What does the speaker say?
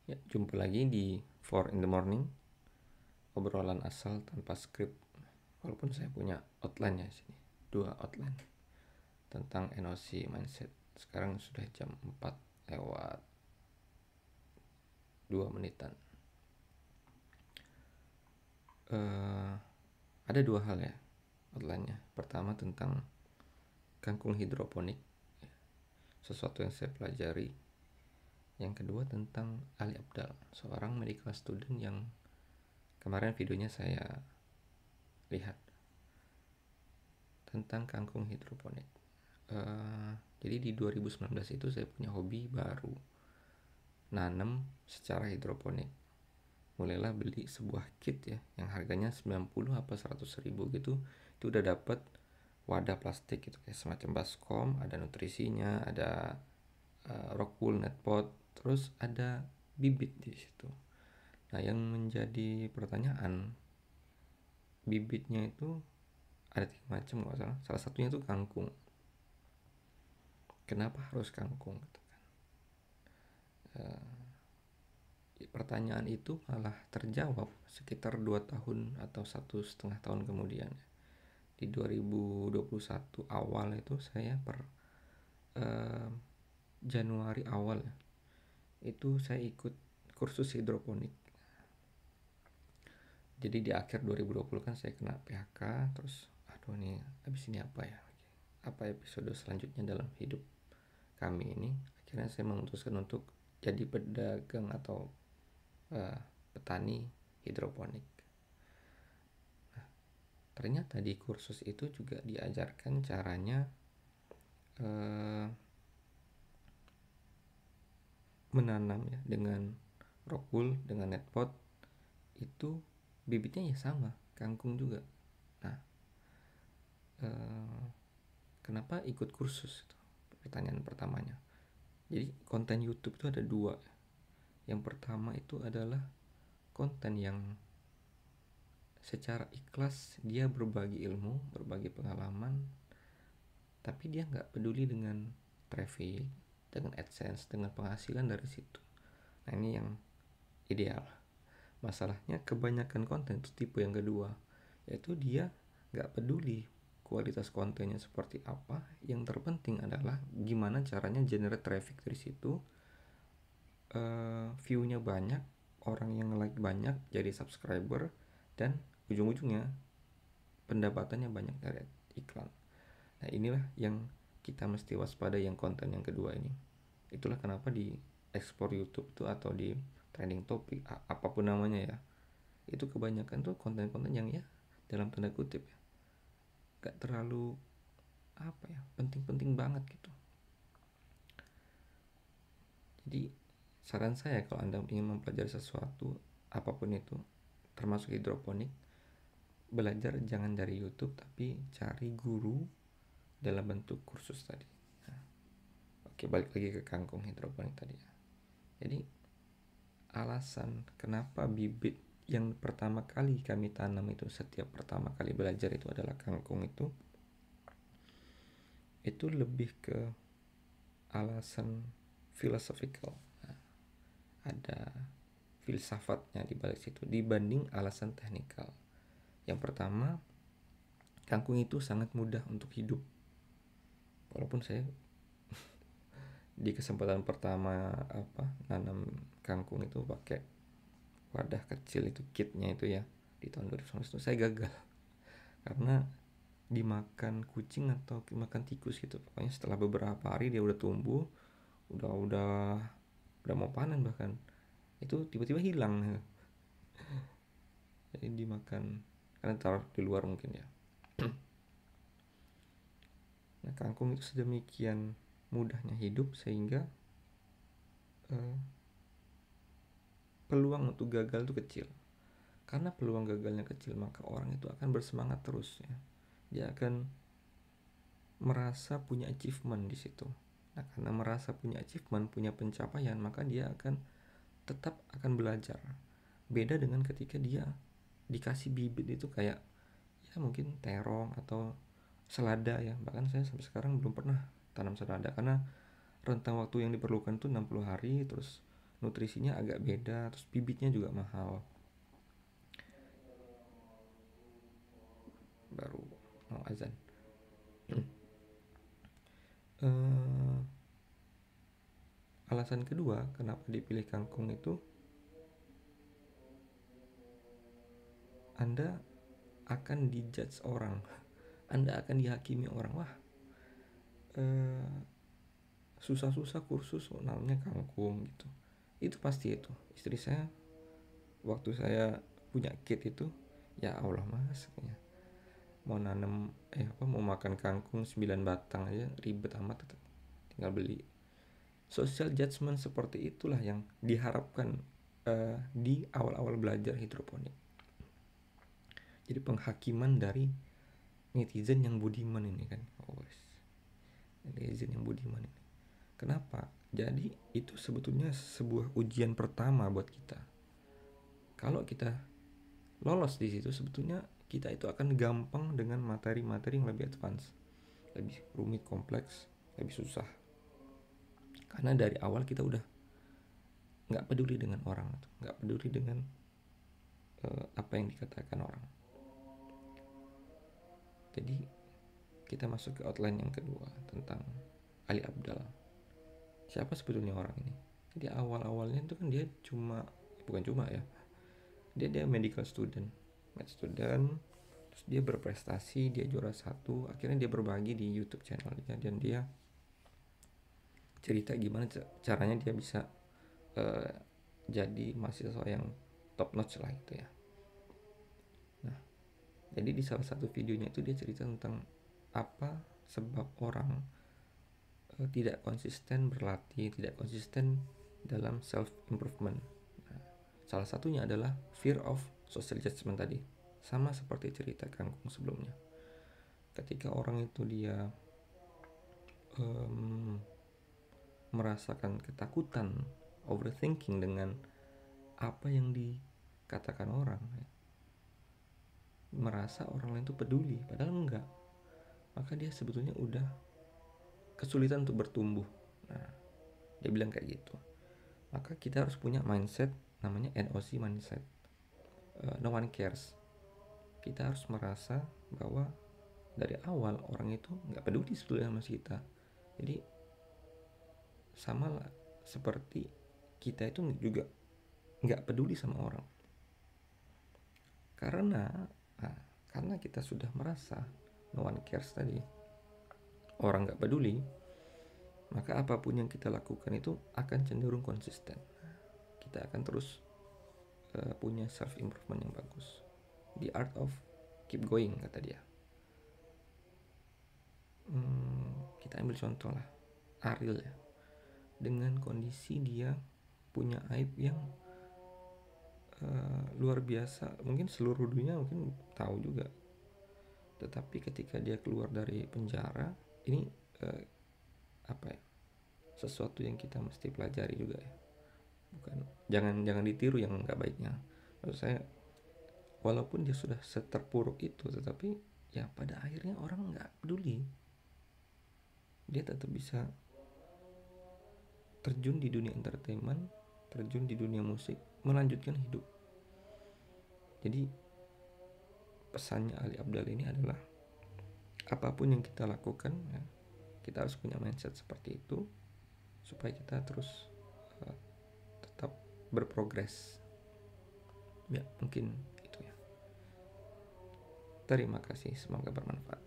Ya, jumpa lagi di 4 in the morning, obrolan asal tanpa skrip. Walaupun saya punya outline ya sini, 2 outline tentang NOC mindset. Sekarang sudah jam 4 lewat 2 menitan. Ada 2 hal ya outline-nya. Pertama tentang kangkung hidroponik, sesuatu yang saya pelajari. Yang kedua tentang Ali Abdal, seorang medical student yang kemarin videonya saya lihat tentang kangkung hidroponik. Jadi di 2019 itu saya punya hobi baru, nanam secara hidroponik. Mulailah beli sebuah kit ya, yang harganya 90 apa 100 ribu gitu. Itu udah dapet wadah plastik gitu, kayak semacam baskom, ada nutrisinya, ada rock wool net pot, terus ada bibit di situ. Nah, yang menjadi pertanyaan, bibitnya itu ada 3 macam nggak salah. Salah satunya itu kangkung. Kenapa harus kangkung gitu kan? Pertanyaan itu malah terjawab sekitar 2 tahun atau 1,5 tahun kemudian. Di 2021 awal itu saya Januari awal itu saya ikut kursus hidroponik. Jadi di akhir 2020 kan saya kena PHK, terus aduh nih habis ini apa ya, apa episode selanjutnya dalam hidup kami ini. Akhirnya saya memutuskan untuk jadi pedagang atau petani hidroponik. Nah, ternyata di kursus itu juga diajarkan caranya menanam ya, dengan rock wool, dengan net pot. Itu bibitnya ya sama, kangkung juga. Nah, kenapa ikut kursus itu? Pertanyaan pertamanya. Jadi konten YouTube itu ada 2. Yang pertama itu adalah konten yang secara ikhlas dia berbagi ilmu, berbagi pengalaman, tapi dia nggak peduli dengan traffic, dengan AdSense, dengan penghasilan dari situ. Nah, ini yang ideal. Masalahnya kebanyakan konten itu tipe yang kedua, yaitu dia nggak peduli kualitas kontennya seperti apa. Yang terpenting adalah gimana caranya generate traffic dari situ, view-nya banyak, orang yang like banyak, jadi subscriber, dan ujung-ujungnya pendapatannya banyak dari iklan. Nah, inilah yang kita mesti waspada, yang konten yang kedua ini. Itulah kenapa di explore YouTube tuh atau di trending topik apapun namanya ya, itu kebanyakan tuh konten-konten yang ya dalam tanda kutip ya gak terlalu apa ya, penting-penting banget gitu. Jadi saran saya, kalau Anda ingin mempelajari sesuatu apapun itu, termasuk hidroponik, belajar jangan dari YouTube tapi cari guru dalam bentuk kursus tadi. Nah, oke, balik lagi ke kangkung hidroponik tadi ya. Jadi alasan kenapa bibit yang pertama kali kami tanam itu, setiap pertama kali belajar itu adalah kangkung, itu lebih ke alasan philosophical. Nah, ada filsafatnya di balik situ dibanding alasan teknikal. Yang pertama, kangkung itu sangat mudah untuk hidup. Walaupun saya di kesempatan pertama nanam kangkung itu pakai wadah kecil, itu kitnya itu ya, di tahun 2019 itu saya gagal karena dimakan kucing atau dimakan tikus gitu. Pokoknya setelah beberapa hari dia udah tumbuh, udah mau panen, bahkan itu tiba-tiba hilang. Jadi dimakan karena taruh di luar mungkin ya. Nah, kangkung itu sedemikian mudahnya hidup sehingga peluang untuk gagal itu kecil. Karena peluang gagalnya kecil, maka orang itu akan bersemangat terus ya. Dia akan merasa punya achievement di situ. Nah, karena merasa punya achievement, punya pencapaian, maka dia akan tetap akan belajar. Beda dengan ketika dia dikasih bibit itu kayak ya mungkin terong atau selada ya. Bahkan saya sampai sekarang belum pernah tanam selada karena rentang waktu yang diperlukan itu 60 hari, terus nutrisinya agak beda, terus bibitnya juga mahal. Baru mau azan. Alasan kedua kenapa dipilih kangkung itu, Anda akan dijudge orang, Anda akan dihakimi orang. Wah, susah-susah kursus namanya kangkung gitu. Itu pasti itu. Istri saya waktu saya punya kid itu, ya Allah mas, mau nanam mau makan kangkung 9 batang aja ribet amat, tinggal beli. Social judgment seperti itulah yang diharapkan di awal-awal belajar hidroponik. Jadi penghakiman dari netizen yang budiman ini kan. Netizen yang budiman ini. Kenapa? Jadi itu sebetulnya sebuah ujian pertama buat kita. Kalau kita lolos di situ, sebetulnya kita itu akan gampang dengan materi-materi yang lebih advance, lebih rumit, kompleks, lebih susah. Karena dari awal kita udah nggak peduli dengan orang, nggak peduli dengan apa yang dikatakan orang. Jadi kita masuk ke outline yang kedua tentang Ali Abdal. Siapa sebetulnya orang ini? Jadi awal-awalnya itu kan dia dia medical student, terus dia berprestasi, dia juara 1, akhirnya dia berbagi di YouTube channelnya dan dia cerita gimana caranya dia bisa jadi mahasiswa yang top notch lah itu ya. Nah, jadi di salah satu videonya itu dia cerita tentang apa sebab orang tidak konsisten berlatih, tidak konsisten dalam self improvement. Nah, salah satunya adalah fear of social judgment tadi, sama seperti cerita kangkung sebelumnya. Ketika orang itu dia merasakan ketakutan, overthinking dengan apa yang dikatakan orang, merasa orang lain itu peduli, padahal enggak, maka dia sebetulnya udah kesulitan untuk bertumbuh. Nah, dia bilang kayak gitu. Maka kita harus punya mindset namanya NOC mindset, no one cares. Kita harus merasa bahwa dari awal orang itu nggak peduli sebetulnya sama kita. Jadi sama lah seperti kita itu juga nggak peduli sama orang. Karena kita sudah merasa no one cares tadi, orang nggak peduli, maka apapun yang kita lakukan itu akan cenderung konsisten. Kita akan terus punya self improvement yang bagus. The art of keep going, kata dia. Kita ambil contoh lah Ariel ya, dengan kondisi dia punya aib yang luar biasa, mungkin seluruh dunia mungkin tahu juga. Tetapi ketika dia keluar dari penjara, ini sesuatu yang kita mesti pelajari juga ya. Jangan ditiru yang nggak baiknya. Maksud saya, walaupun dia sudah seterpuruk itu, tetapi ya pada akhirnya orang nggak peduli. Dia tetap bisa terjun di dunia entertainment, terjun di dunia musik, melanjutkan hidup. Jadi pesannya Ali Abdal ini adalah apapun yang kita lakukan ya, kita harus punya mindset seperti itu supaya kita terus tetap berprogres. Ya, mungkin itu ya. Terima kasih, semoga bermanfaat.